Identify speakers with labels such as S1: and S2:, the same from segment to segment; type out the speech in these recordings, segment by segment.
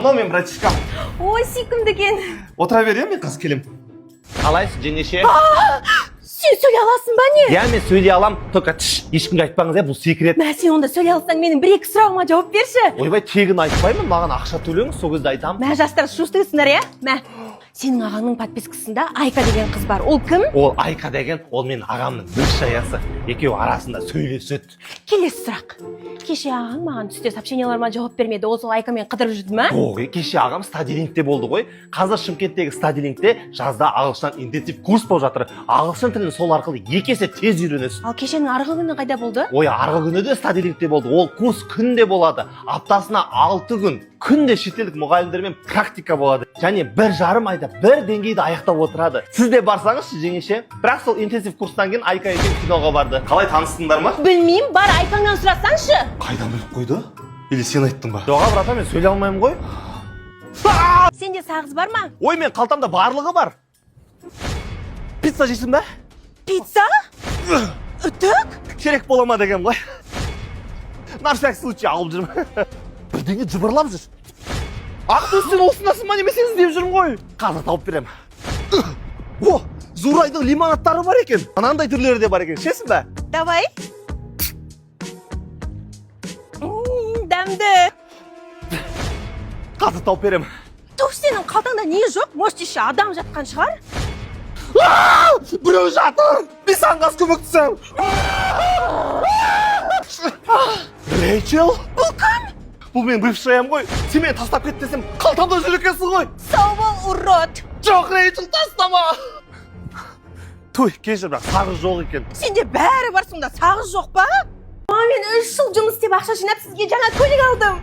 S1: Мынау мен братишкам.
S2: Ой, сүйкімді екен.
S1: Отыра берем мен қазір келем. Қалайсыз жеңеше?
S2: Сен сөйлей аласың ба не?
S1: Я мен сөйлей алам, только ешкімге айтпаңыз, бұл секрет.
S2: Мә, сен онда сөйлей алсаң, менің бір-екі сұрағыма жауап берші.
S1: Ойбай, тегін айтпаймын, маған ақша төлеңіз, сол кезде айтамын.
S2: Мә, жастар шуштыңызсыңдар, иә? Мә, сенің ағаңның подпискасында Айка деген қыз бар. Ол кім?
S1: Ол Айка деген, ол менің ағамның бөлшаясы. Екеуі арасында сөйлеседі.
S2: Келесі сұрақ. Кеше ағаң маған түсте сообщенияларыма жауап бермеді. Ол сол Айкамен қыдырып жүрді ма?
S1: Ой, кеше ағам стадилингте болды ғой. Қазір Шымкенттегі стадилингте жазда ағылшыннан интенсив курс болып жатыр. Ағылшын тілін сол арқылы 2 есе тез үйренесіз.
S2: Ал кешенің арғы күні қайда болды?
S1: Ой, арғы күні де стадилингте болды. Ол курс күнде болады. Аптасына 6 күн. Күнде шетелдік мұғалімдермен практика болады. Және 1,5 айда бір деңгейді аяқтап отырады. Сіз де барсаңызшы жеңеше. Бірақ сол интенсив курстан кейін Айка екен киноға барды. Қалай таныстыңдар ма?
S2: Білмеймін, бар Айкаңнан сұрасаңшы.
S1: Қайдан біліп қойды? Или сен айттың ба? Жоға брата, мен сөйлей алмаймын ғой.
S2: Сенде сағыз бар ма?
S1: Ой, мен қалтамда барлығы бар. Пицца жейсің бе?
S2: Пицца? Үтік?
S1: Керек бола ма деген ғой. На всякий случай алып жүрмін. Бірдеңе жыбырлап жүр. Ақтөс, сен осындасың ба немесе іздеп жүрмін ғой. Қазір тауып берем. О, Зурайдың лимонадтары бар екен. Анандай түрлері де бар екен. Ішесің бе?
S2: Давай. Дәмді.
S1: Қазір тауып берем.
S2: Тух, сенің қалтаңда не жоқ? Может, еще адам жатқан шығар?
S1: Біреу жатыр. Мен саған қас көмектесем. Рэйчел?
S2: Бұл кім?
S1: Бұл мен бывшаям ғой. Сен мені тастап кет десем, қалтамда жүр екенсің ғой.
S2: Сау бол, урод.
S1: Жоқ, Рэйчел, тастама. Той, кешір, бірақ сағыз жоқ екен.
S2: Сенде бәрі бар, сонда сағыз жоқ па? Мен 3 жыл жұмыс істеп ақша жинап сізге жаңа көлік алдым.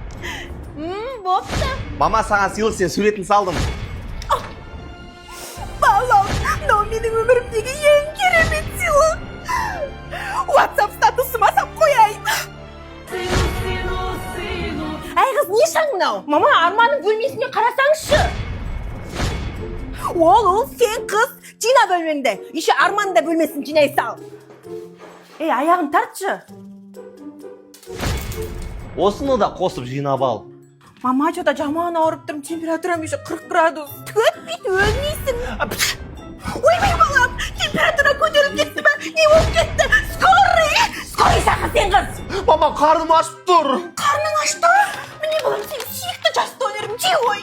S2: Бопты.
S1: Мама саған сыйлық, сен суретін салдым.
S2: Балам, мынау менің өмірімдегі ең керемет сыйлық. WhatsApp статусыма сап қояйын. Әй қыз, не шаң мынау? Мама, Арманның бөлмесіне қарасаңызшы. Ол сен қыз, жина бөлмеңді. Еще Арманның да бөлмесін жинай сал. Ей, аяғын тартшы.
S1: Осыны да қосып жинап ал.
S2: Мама, жода жаман ауырып тұрмын, температурам еще 40 градус. Төт бит, өлмейсің. Ойбай балам, температура көтеріліп кетті ма? Не болып кетті? Скорый сақы сен қыз.
S1: Мама, қарным ашып тұр.
S2: Қарның ашты? Міне балам, сен сүйікті жас донорым, же ой.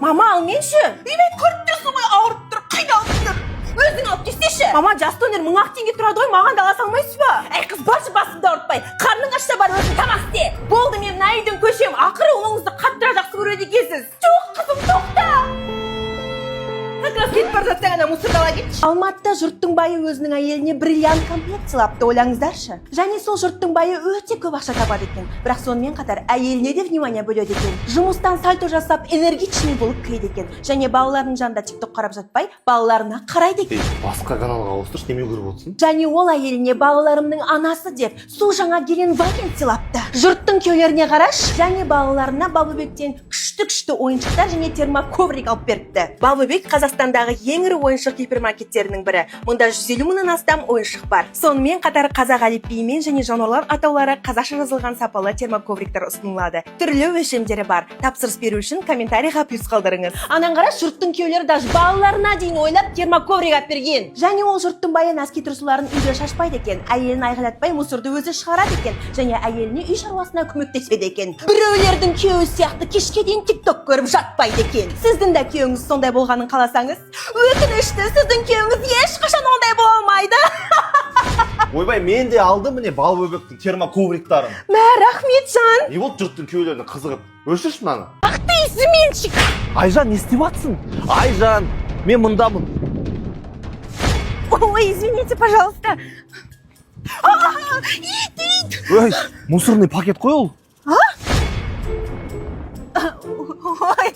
S2: Мама, ал менші? Үйбай көріп тұрсың ғой, ауырып тұр, қайда алып тұр? Өзің алып кестеші. Мама, жас донор 1000 теңге тұрады ғой, маған да ала салмайсыз ба? Әй қыз, баршы басымды ауыртпай. Қарның ашса бар, өзің тамақ істе. Болды, мен мына үйден көшем. Ақыры ұлыңызды қаттыра жақсы көреді екенсіз. Жоқ, қызым, тоқта. Как раз кетіп бара жатсаң, ана мусорды ала кетші. Алматыда жұрттың байы өзінің әйеліне бриллиант комплект сыйлапты, ойлаңыздаршы. Және сол жұрттың байы өте көп ақша табады екен. Бірақ сонымен қатар әйеліне де внимание бөледі екен. Жұмыстан сальто жасап, энергичный болып кіреді екен. Және балаларының жанында TikTok қарап жатпай, балаларына қарайды екен.
S1: Басқа каналға ауыстыршы, неме көріп отырсың?
S2: Және ол әйеліне балаларымның анасы деп су жаңа Геленваген сыйлапты. Жұрттың күйеулеріне қараш, және балаларына Баблбектен күшті ойыншықтар және термоковрик алып беріпті. Баблбек Қазақстандағы ең ірі ойыншық гипермаркеттерінің бірі. Мұнда 150 мыңнан астам ойыншық бар. Сонымен қатар қазақ әліпбиімен және жануарлар атаулары қазақша жазылған сапалы термоковриктер ұсынылады. Түрлі өлшемдері бар. Тапсырыс беру үшін комментарийға плюс қалдырыңыз. Анан қараш, жұрттың күйеулері даже балаларына дейін ойлап термоковрик алып берген. Және ол жұрттың байы нәски тұрсуларын үйде шашпайды екен. Әйелін айғайлатпай мусорды өзі шығарады екен. Және әйеліне үй шаруасына көмектеседі екен. Біреулердің күйеуі сияқты кешке дейін TikTok көріп жатпайды екен. Сіздің де күйеуіңіз сондай болғанын қаласаңыз, өкінішті, сіздің күйеуіңіз ешқашан ондай бола алмайды.
S1: Ойбай, мен де алдым міне Баблбектің термоковриктарын.
S2: Мә, рахмет жан.
S1: Не болды жұрттың күйеулеріне қызығып? Өшірші мынаны.
S2: Ах ты изменщик.
S1: Айжан, не істеп жатсың? Айжан, мен мұндамын.
S2: Ой, извините, пожалуйста. Ит.
S1: Ой, мусорный пакет қой ол.
S2: Ой,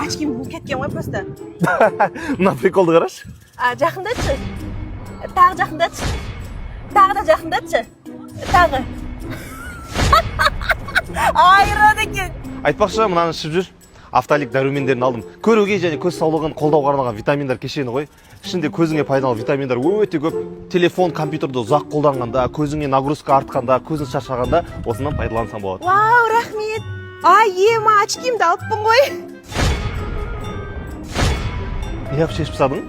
S2: очким болып кеткен ғой просто.
S1: Мына приколды қарашы.
S2: Жақындатшы. Тағы жақындатшы. Тағы да жақындатшы. Тағы. Айран екен.
S1: Айтпақшы, мынаны ішіп жүр. Автолик дәрумендерін алдым. Көруге және көз саулығын қолдауға арналған витаминдар кешені ғой. ішінде көзіңе пайдалы витаминдар өте көп. Телефон, компьютерді ұзақ қолданғанда, көзіңе нагрузка артқанда, көзің шаршағанда осынан пайдалансаң болады.
S2: Вау, рахмет. Ай, ема, очкимді алыппын ғой.
S1: Не алып шешіп тастадың?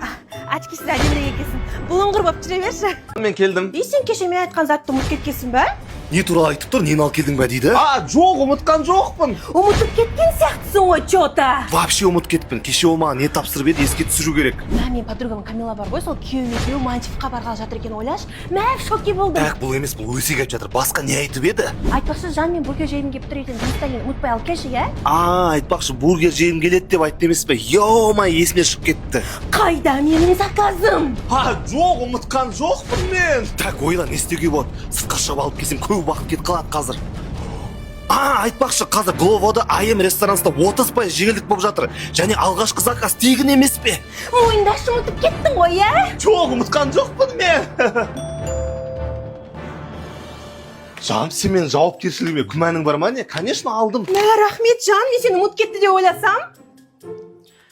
S2: Очкисіз әдемірек екенсің. Бұлыңғыр болып жүре берші.
S1: Мен келдім.
S2: Сен кеше мен айтқан затты ұмытып кеткенсің ба?
S1: Не туралы айтып тұр, нені алып келдің бе дейді? Жоқ, ұмытқан жоқпын.
S2: Ұмытып кеткен сияқтысың ғой, чё-то.
S1: Вообще ұмытып кетіппін. Кеше ол маған не тапсырып еді, еске түсіру керек.
S2: Мен подругам Камила бар ғой, сол күйеуім екеуі Мальдивқа барғалы жатыр екен, ойлаш. Мәп шоке болдым.
S1: Бұл емес, бұл өсек айтып жатыр. Басқа не айтып еді?
S2: Айтпақшы, жан мен бургер жегім келіп тұр екен, жұмыстан кейін ұмытпай алып келші, иә?
S1: Айтпақшы, бургер жегім келеді деп айтты емес пе? Йо-май, есіме шығып кетті.
S2: Қайда менің заказым?
S1: Жоқ, ұмытқан жоқпын мен. Так, ойла, не істеуге болады? Сыртқа шығып алып келсем, көп уақыт кетіп қалады қазір. Айтпақшы, қазір Гловода АМ ресторанында 30% жеңілдік болып жатыр. Және алғашқы заказ тегін емес пе?
S2: Мойындашы ұмытып кеттің ғой, иә?
S1: Жоқ, ұмытқан жоқпын мен. Жаным, сен менің жауапкершілігіме күмәнің бар ма не? Конечно, алдым.
S2: Рахмет, жан, мен сені ұмытып кетті деп ойласам.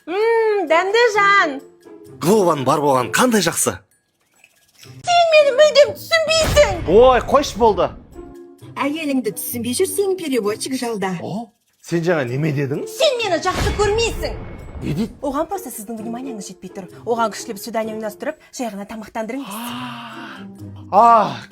S2: Дәмді жан.
S1: Глованың бар болған қандай жақсы?
S2: Сен мені мүлдем түсінбейсің.
S1: Ой, қойш болды.
S2: Әйеліңді түсінбей жүрсең, переводчик жалда.
S1: Сен жаңа неме дедің?
S2: Сен мені жақсы көрмейсің.
S1: Не дейді?
S2: Оған просто сіздің вниманияңыз жетпей тұр. Оған күшлеп свидание ұйымдастырып, жай ғана тамақтандырыңыз.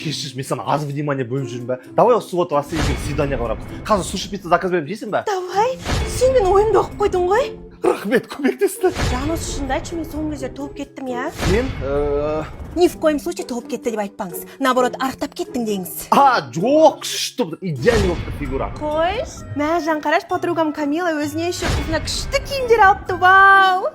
S1: Кешірші, мен саған аз внимание бөліп жүрмін бе? Давай осы суббота Васильевке свиданиеға барамыз. Қазір суши пицца заказ беріп жейсің бе?
S2: Давай, сен мен ойымды оқып қойдың ғой.
S1: Рахмет, көмектесті.
S2: Жан, осы шынды айтшы, мен соңғы кезде толып кеттім, я?
S1: Мен,
S2: Ни в коем случае толып кетті деп айтпаңыз. Наоборот, арықтап кеттің deyіңіз.
S1: жоқ, күшті, идеальный болып фигура.
S2: Қойш, мә, жан қараш, подругам Камила өзіне еще қызына күшті киімдер алыпты, вау.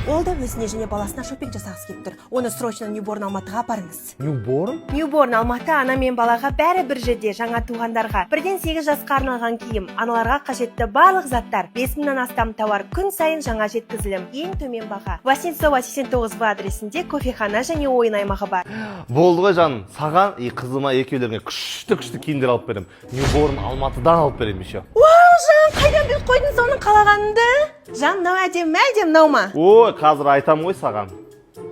S2: Ол да өзіне және баласына шопинг жасағысы келіп тұр. Оны срочно Ньюборн Алматыға апарыңыз.
S1: Ньюборн?
S2: Ньюборн Алматы ана мен балаға бәрі бір жерде, жаңа туғандарға. 1-8 жасқа арналған киім, аналарға қажетті барлық заттар. 5000-нан астам тауар, күн сайын жаңа жеткізілім, ең төмен баға. Васильцова 89 адресінде кофехана және ойын аймағы бар.
S1: Болды ғой жаным, саған қызыма екеулеріңе күшті киімдер алып берем. Ньюборн Алматыдан алып берем еще.
S2: Вау, жан, қайдан біліп қойдың соның қалағанды? Жан, мынау әдемі ме, мынау ма?
S1: Ой, қазір айтам ғой саған.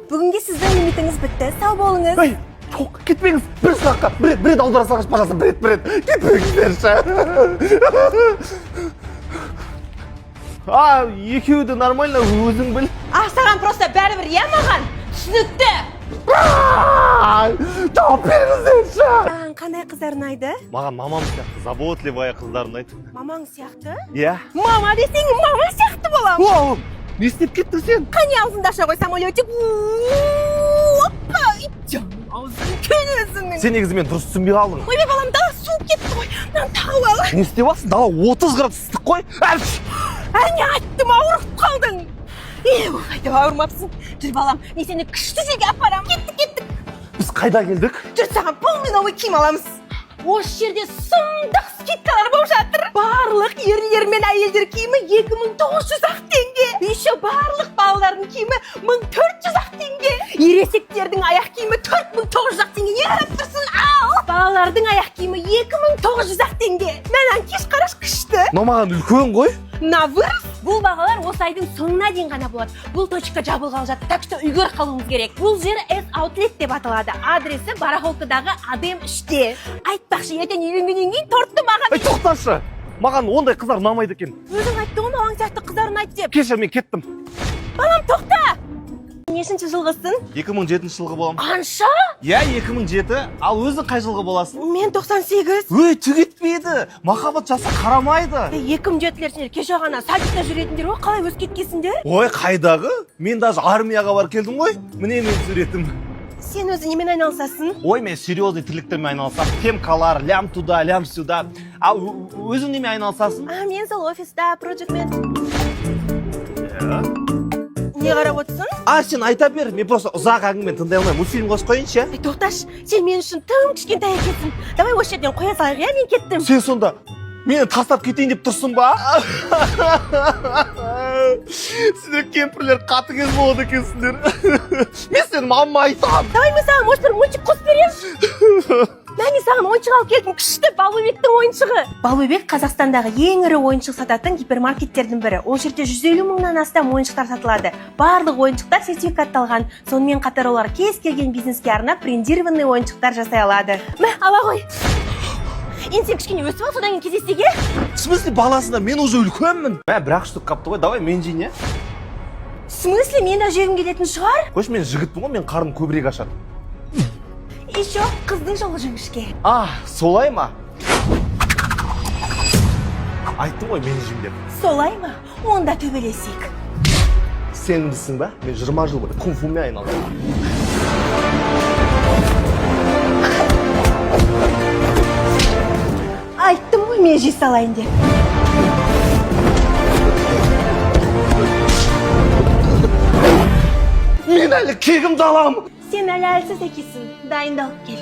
S2: Бүгінге сіздің лимитіңіз бітті, сау болыңыз.
S1: Ой, жоқ, кетпеңіз. Бір сұраққа, бір рет аудара салғаш, пожалуйста, бір рет. Кетпеңіздерші. Екеуі де нормально, өзің біл.
S2: Саған просто бәрібір, иә маған? Түсінікті.
S1: Жауап беріңіздерші.
S2: Қандай қыздар ұнайды?
S1: Маған мамам сияқты, заботливая қыздар ұнайды.
S2: Мамаң сияқты?
S1: Иә.
S2: Мама десең, мама сияқты болам.
S1: Оу, не істеп кеттің сен?
S2: Қане аузыңды аша қой, самолетик. Опа, итжан, аузың кел өзіңнің.
S1: Сен негізі мен дұрыс түсінбей қалдың.
S2: Ой, балам, дала суып кетті ғой. Мынаны тағып ал.
S1: Не істеп алсың? Дала 30 градус ыстық қой.
S2: Әне айттым, ауырып қалдың. Қайда ауырмапсың? Жүр балам, мен сені күшті жерге апарам. Кеттік.
S1: Біз қайда келдік?
S2: Жүр, саған полменовый киім аламыз. Осы жерде сұмдық скидкалар болып жатыр. Барлық ерлер мен әйелдер киімі 2900-ақ теңге. Еще барлық балалардың киімі 1400-ақ теңге. Ересектердің аяқ киімі 4900-ақ теңге. Не қарап тұрсың? Ал! Балалардың аяқ киімі 2900-ақ теңге. Мәнан кеш қараш күшті.
S1: Но маған үлкен ғой.
S2: Навырс! Бұл бағалар осы айдың соңына дейін ғана болады. Бұл точка жабылғалы жатыр, так что үйгер қалуыңыз керек. Бұл жер S-Outlet деп аталады. Адресі Барахолкадағы Адем 3-те. Айтпақшы, ертең үйленгеннен кейін тортты маған.
S1: Тоқташы! Маған ондай қыздар ұнамайды екен.
S2: Өзің айтты ғой, маған сияқты қыздар ұнайды деп.
S1: Кеше мен кеттім.
S2: Балам, тоқта! Нешінші жылғысың?
S1: 2007 жылғы болам.
S2: Қанша?
S1: Иә, 2007. Ал өзің қай жылғы боласың?
S2: Мен 98.
S1: Өй, түгетпейді. Махаббат жаса қарамайды.
S2: 2007-лер кеше ғана садикта жүретіндер ғой, қалай өз кеткесіңдер?
S1: Ой, қайдағы? Мен даже армияға бар келдім ғой. Міне мен суретім.
S2: Сен өзі немен айналысасың?
S1: Ой, мен серьезный тірліктермен айналысам. Темкалар, лям туда, лям сюда. Ал өзің немен айналысасың?
S2: Мен сол офиста, проджектмен. Не қарап отырсың?
S1: Сен айта бер, мен просто ұзақ әңгімен тыңдай алмаймын. Мультфильм қосып қойыншы.
S2: Тоқташ, сен мен үшін тым кішкентай екенсің. Давай осы жерден қоя салайық, иә, мен кеттім.
S1: Сен сонда мені тастап кетейін деп тұрсың ба? Сіздер кемпірлер қатыгез болады екенсіңдер. Мен сені мамама айтам.
S2: Давай мен саған может бір ойыншық қосып берем. Мен саған ойыншық алып келдім, күшті Балбөбектің ойыншығы. Балбөбек Қазақстандағы ең ірі ойыншық сататын гипермаркеттердің бірі. Ол жерде 150 мыңнан астам ойыншықтар сатылады. Барлық ойыншықтар сертификатталған. Сонымен қатар олар кез келген бизнеске арнап брендированный ойыншықтар жасай алады. Мә, ала ғой. Енді сен кішкене өсіп ал, содан кейін кездесеге.
S1: В смысле баласында, мен уже үлкенмін. Мә, бір-ақ штук қапты ғой, давай мен жейін,
S2: В смысле, мен де жегім келетін шығар?
S1: Қойшы, мен жігітпін ғой, мен қарным көбірек ашады.
S2: Еще қыздың жолы жіңішке.
S1: Солай ма? Айттым ғой, мен жеймін деп.
S2: Солай ма? Онда төбелесек.
S1: Сен білсің ба? Мен 20 жыл бұрын кунг-фумен айналдым.
S2: Айттым ғой, мен жей салайын деп.
S1: Мен әлі кегімді аламын.
S2: Сен әлі әлсіз екенсің, дайындалып кел.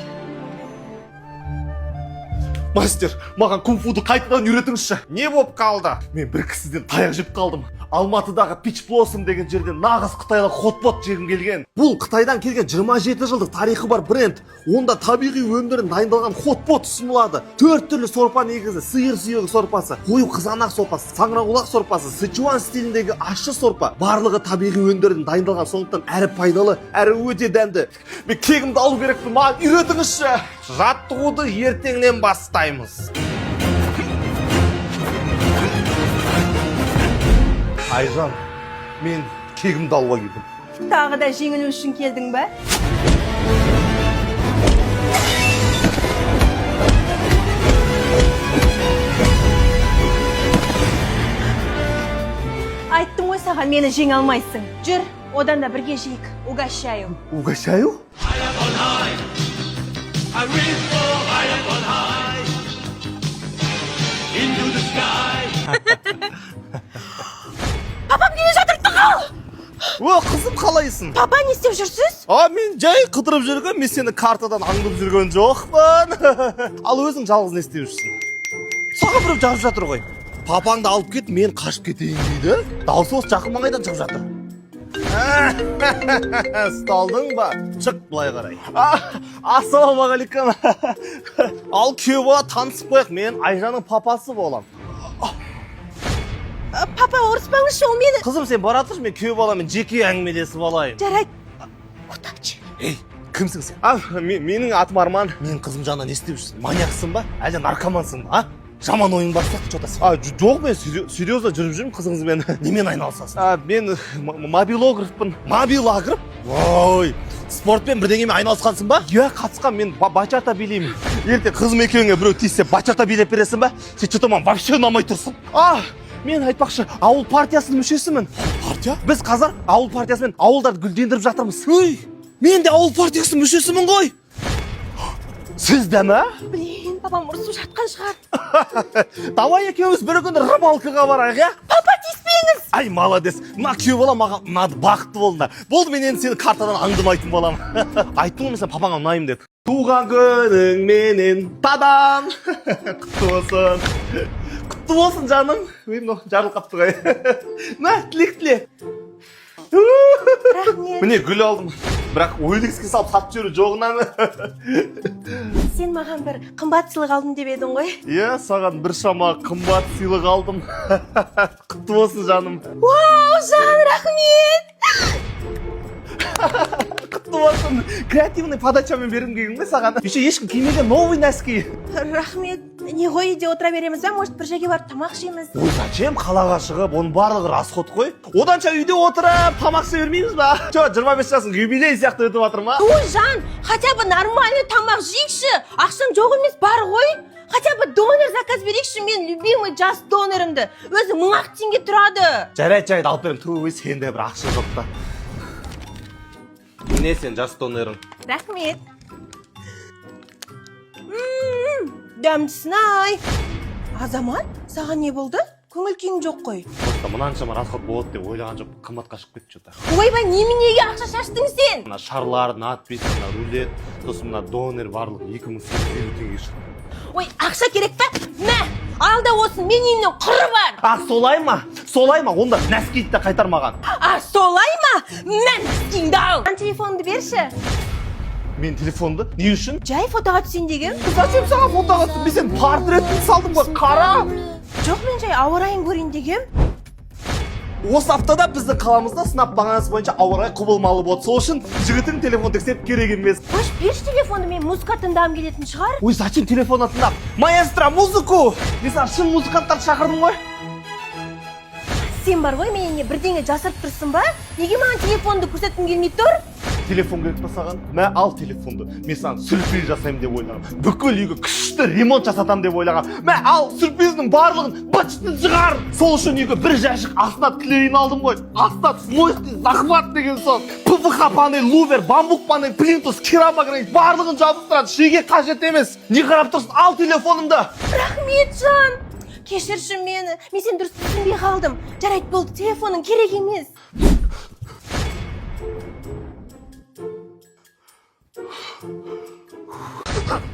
S1: Мастер, маған кунг-фуды қайтадан үйретіңізші. Не болып қалды? Мен бір кісіден таяқ жеп қалдым. Алматыдағы Peach Blossom деген жерден нағыз Қытайлық хот-pot жегім келген. Бұл Қытайдан келген 27 жылдық тарихы бар бренд. Онда табиғи өнімдерден дайындалған хот-pot ұсынылады. 4 түрлі сорпа негізі: сиыр сүйегі сорпасы, қою қызанақ сорпасы, саңырауқұлақ сорпасы, Сычуан стиліндегі ащы сорпа. Барлығы табиғи өнімдерден дайындалған, сондықтан әрі пайдалы, әрі өте дәмді. Мен кегімді алу керекпін, маған үйретіңізші. Жаттығуды ертеңнен бастаймыз. Айжан, мен кегімді алуға келдім.
S2: Тағы да жеңіл үшін келдің бе? Айттым ғой саған, мені жеңе алмайсың. Жүр, одан да бірге жейік. Угощаю.
S1: Угощаю?
S2: Папам келе жатыр, тығыл!
S1: Қызым, қалайсың?
S2: Папа, не істеп жүрсіз?
S1: Мен жай қыдырып жүрген, мен сені картадан аңдып жүрген жоқпын. Ал өзің жалғыз не істеп жүрсің? Саған біреу жазып жатыр ғой. Папаңды алып кет, мен қашып кетейін дейді. Дауысы осы жақын маңайдан шығып жатыр. Сталдың ба? Шық, былай қарай. Ассалаумағалейкум. Ал күйеу бала, танысып қояқ, мен Айжанның папасы болам.
S2: Папа, ұрыспаңызшы, ол мені...
S1: Қызым, сен бара тұршы, мен күйеу баламен жеке әңгімелесіп алайын.
S2: Жарайды. Отапчы.
S1: Ей, кімсің сен? Менің атым Арман. Мен қызым жанына не істеп жүрсің? Маньяксың ба? Әлде наркомансың ба? Жаман ойың бар сияқты что-то. Жоқ, мен серьезно жүріп жүрмін қызыңызбен. Немен айналысасың? Мен мобилографпын. Мобилограф? Ой, спортпен бірдеңемен айналысқансың ба? Иә, қатысқан, мен бачата билеймін. Ертең қызым екеуіңе біреу тиіссе, бачата билеп бересің ба? Сен что-то маған вообще ұнамай тұрсың. Мен айтпақшы, ауыл партиясының мүшесімін. Партия? Біз қазір ауыл партиясымен ауылдарды гүлдендіріп жатырмыз. Ой, мен де ауыл партиясының мүшесімін ғой. Сіз де ме?
S2: Блин, папам ұрысып жатқан шығар.
S1: Давай екеуміз бір күні рыбалкаға барайық, иә?
S2: Папа, тиіспеңіз.
S1: Ай, молодец. Мына күйеу бала маған ұнады, бақытты болдыңдар. Болды, мен енді сені картадан аңдымайтын боламын. Айттым ғой мен папаңа ұнаймын деп. Туған күнің менен, тадан. Құтты болсын. Құтты болсын, жаным. Жарыл қапты ғой. Мә, тілек.
S2: Рахмет.
S1: Міне гүл алдым. Бірақ ойлекске салып сатып жүру жоғынан.
S2: Сен маған бір қымбат сыйлық алдым деп едің ғой?
S1: Иә, саған бір шама қымбат сыйлық алдым. Құтты болсын, жаным.
S2: Вау, жан, рахмет.
S1: Құтты болсын. Креативный подачамен бергім келген ғой саған. Еще ешкім кимеген новый носки.
S2: Рахмет. Не ғой, үйде отыра береміз бе? Может, бір жерге барып тамақ жейміз?
S1: Ой, зачем қалаға шығып, оның барлығы расход қой. Оданша үйде отырып тамақ іше бермейміз ба? 25 жасың юбилей сияқты өтіп жатыр ма?
S2: Ой, жан, хотя бы нормальный тамақ жейікші. Ақшам жоқ емес, бар ғой. Хотя бы донор заказ берейікші, мен любимый жас донорымды. Өзі 1000 теңге тұрады.
S1: Жарайды, алып берем. Туй, сенде бір ақша жоқ та. Не сен жас донорың?
S2: Рахмет. Дәмдісін-ай. Азамат, саған не болды? Көңіл күйің жоқ қой.
S1: Мұнаншама расход болады деп ойлаған жоқ, қымбатқа шығып кетті что-то.
S2: Ойбай, неменеге ақша шаштың сен?
S1: Мына шарлар, надпись, мына рулет, сосын мына донор барлығы 2850 теңге шықты.
S2: Ой, ақша керек пе? Мә, алда осын, мен үйімнен құры бар.
S1: Солай ма? солай ма? Онда нәскиді де қайтармаған.
S2: А солай ма? Мен носкиңді ал. Телефонды берші.
S1: Мен телефонды не үшін?
S2: Жай фотоға түсейін деген.
S1: Зачем саған фотоға түсіп? Мен сен портретін салдым ғой, қара!
S2: Жоқ, мен жай ауа райын көрейін деген.
S1: Осы аптада біздің қаламызда сынап бағанасы бойынша ауа райы құбылмалы болды. Сол үшін жігітің телефон тексеріп керек емес.
S2: Қош, берші телефонды, мен музыка тыңдағым келетін шығар.
S1: Ой, зачем телефон тыңдап? Маэстро, музыку! Мен саған шын музыканттарды шақырдым ғой.
S2: Сен бар ғой, менен не бірдеңе жасырып тұрсың ба? Неге маған телефонды көрсеткің келмей тұр?
S1: Телефон керек па саған? Мә ал телефонды. Мен саған сюрприз жасаймын деп ойлағам. Бүкіл үйге күшті ремонт жасатам деп ойлағам. Мә ал сюрпризнің барлығын бытшытын шығар. Сол үшін үйге бір жәшік астына клеин алдым ғой. Астына слойский захват деген соң. ПВХ панель, лувер, бамбук панель, плинтус, керамогранит барлығын жабыстырады. Шеге қажет емес. Не қарап тұрсың? Ал телефонымды.
S2: Рахмет, жан. Кешірші мені. Мен сен дұрыс түсінбей қалдым. Жарайды, болды, телефоның керек емес.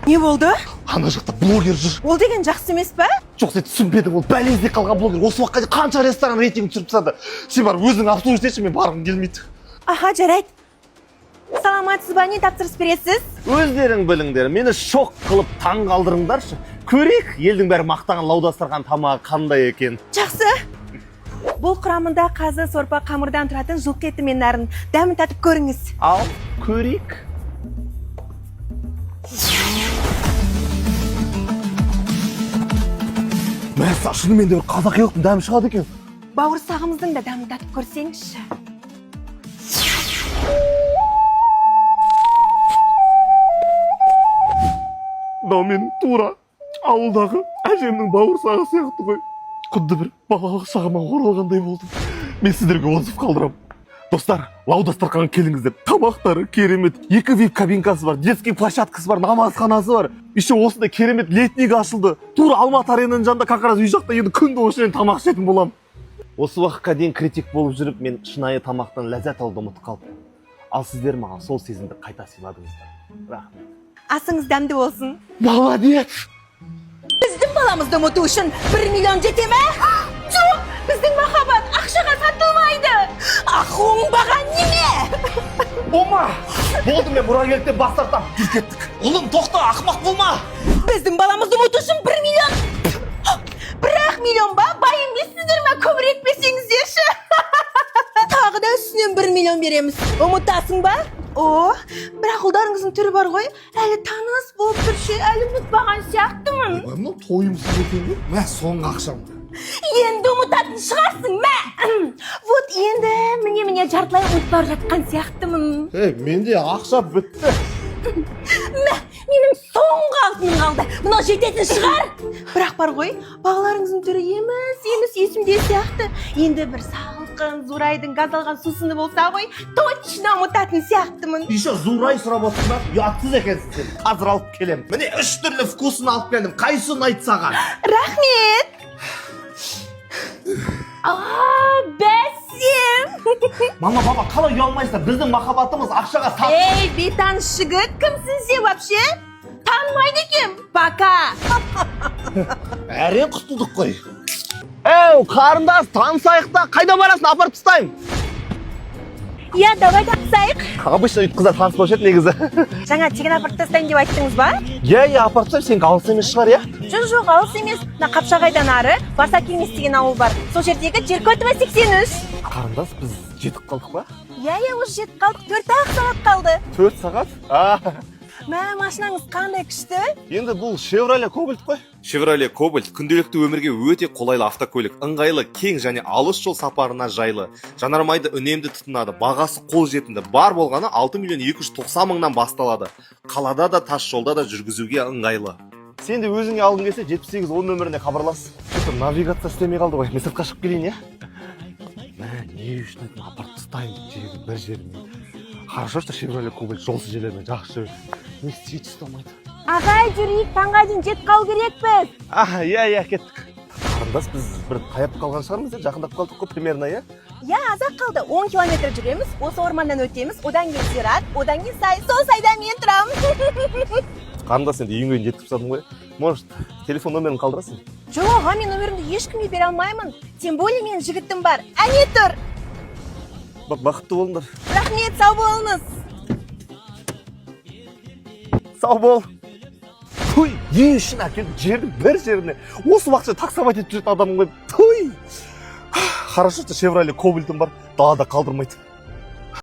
S2: Не болды?
S1: Ана жақта блогер жүр.
S2: Ол деген жақсы емес па?
S1: Жоқ, сен түсінбедің, ол бәлезде қалған блогер. Осы уақытқа дейін қанша ресторан рейтинг түсіріп тастады. Сен бар өзің обслуживать етші, мен барғым келмейді.
S2: Аха, жарайды. Саламатсыз ба, не тапсырыс бересіз?
S1: Өздерің біліңдер, мені шок қылып таң қалдырыңдаршы. Көрейік, елдің бәрі мақтаған лаудастырған тамағы қандай екен.
S2: Жақсы. Бұл құрамында қазы, сорпа, қамырдан тұратын жылқы еті мен нарын дәмін татып көріңіз.
S1: Ал, көрейік. Мәса, шынымен де бір қазақилықтың дәмі шығады екен.
S2: Бауырсағымыздың да дәмін татып көрсеңізші.
S1: Мынау мен тура ауылдағы әжемнің бауырсағы сияқты ғой. Құдды бір балалық шағыма оралғандай болдым. Мен сіздерге отзыв қалдырам. Достар, лаудастырған келіңіздер. Тамақтары керемет. 2 VIP кабинкасы бар, детский площадкасы бар, намазханасы бар. Еще осындай керемет летник ашылды. Тура Алматы аренаның жанында как раз үй жақта енді күнде осы жерден тамақ ішетін болам. Осы уақытқа дейін критик болып жүріп, мен шынайы тамақтан ләззат алуды ұмытып қалдым. Ал сіздер маған сол сезімді қайта сыйладыңыздар. Рахмет.
S2: Асыңыз дәмді болсын.
S1: Молодец!
S2: Біздің баламызды ұмыту үшін 1 миллион жете ме? Жоқ, біздің махаббат ақшаға сатылмайды. Оңбаған неме?
S1: Ома! Болды, мен мұрагерліктен бас тартам. Жүр кеттік. Ұлым, тоқта, ақымақ болма!
S2: Біздің баламызды ұмыту үшін 1 миллион. 1 миллион ба? Байым бесіздер ме? Көбірек бесеңіздерші. Тағы да үстінен 1 миллион береміз. Ұмытасың ба? О, бірақ ұлдарыңыздың түрі бар ғой, әлі таныс болып тұршы, әлі ұмытпаған сияқтымын.
S1: Мынау тойымсыз екен бе? Мә, соңғы ақшам.
S2: Енді ұмытатын шығарсың, мә. Вот енді міне жартылай ұмытып бара жатқан сияқтымын.
S1: Менде ақша бітті.
S2: Мә, менің соңғы алтыным қалды. Мынау жететін шығар. Бірақ бар ғой, балаларыңыздың түрі еміс есімде сияқты. Енді бір салқын, Зурайдың газдалған сусыны болса ғой, точно ұмытатын сияқтымын.
S1: Еще Зурай сұрап отырсың ба? Ұятсыз екенсің сен. Қазір алып келем. Міне 3 түрлі вкусын алып келдім. Қайсысын айт саған?
S2: Рахмет. Бәсем.
S1: Мама, папа, қалай ұялмайсыздар? Біздің махаббатымыз ақшаға сат.
S2: Ей, бейтаныс жігіт, кімсің сен вообще? Танымайды екем. Пока.
S1: Әрен құтылдық қой. Қарындас, танысайық та, қайда барасың? Апарып тастайын.
S2: Я, давай танысайық.
S1: Обычно қыздар таныспаушы еді негізі.
S2: Жаңа тегін апарып тастайын деп айттыңыз ба?
S1: Апарып тастайын, сенікі алыс емес шығар, иә?
S2: Жоқ, алыс емес. Мына Қапшағайдан ары Барса Кеңес деген ауыл бар. Сол жердегі жер көтіме 83.
S1: Қарындас, біз жетіп қалдық ба?
S2: Уже жетіп қалдық. 4 сағат қалды.
S1: 4 сағат?
S2: Мә, машинаңыз қандай күшті?
S1: Енді бұл Chevrolet Cobalt қой.
S3: Chevrolet Cobalt күнделікті өмірге өте қолайлы автокөлік, ыңғайлы, кең және алыс жол сапарына жайлы. Жанармайды үнемді тұтынады, бағасы қолжетімді. Бар болғаны 6 миллион 290 мыңнан басталады. Қалада да, тас жолда да жүргізуге ыңғайлы.
S1: Сен де өзіңе алғың келсе 7810 нөміріне хабарлас. Что-то навигация істемей қалды ғой. Мен сыртқа шығып келейін, иә? Не үшін апарып тастайын деп бір жеріне. Хорошо, что Chevrolet Cobalt жолсыз жерлермен жақсы жүреді. Не істейді ұстамайды.
S2: Ағай, жүрейік, таңға дейін жетіп қалу керекпіз.
S1: Кеттік. Қарындас, біз бір таяп қалған шығармыз, жақындап қалдық қой примерно, иә?
S2: Азақ қалды. 10 километр жүреміз, осы орманнан өтеміз, одан кейін Зират, одан кейін сай, сол сайда мен тұрам.
S1: қарындас, енді үйіңе дейін жеткізіп тастадым ғой. Может, телефон номерін қалдырасың?
S2: Жоқ, мен номерімді ешкімге бере алмаймын. Тем более менің жігітім бар. Әне тұр.
S1: Бақытты болыңдар.
S2: Рахмет, сау болыңыз.
S1: Сау бол. Туй, не үшін әкелді жердің бір жеріне. Осы уақытша таксовать етіп жүретін адамын ғой. Туй. Хорошо, что Chevrolet Cobalt бар, далада қалдырмайды.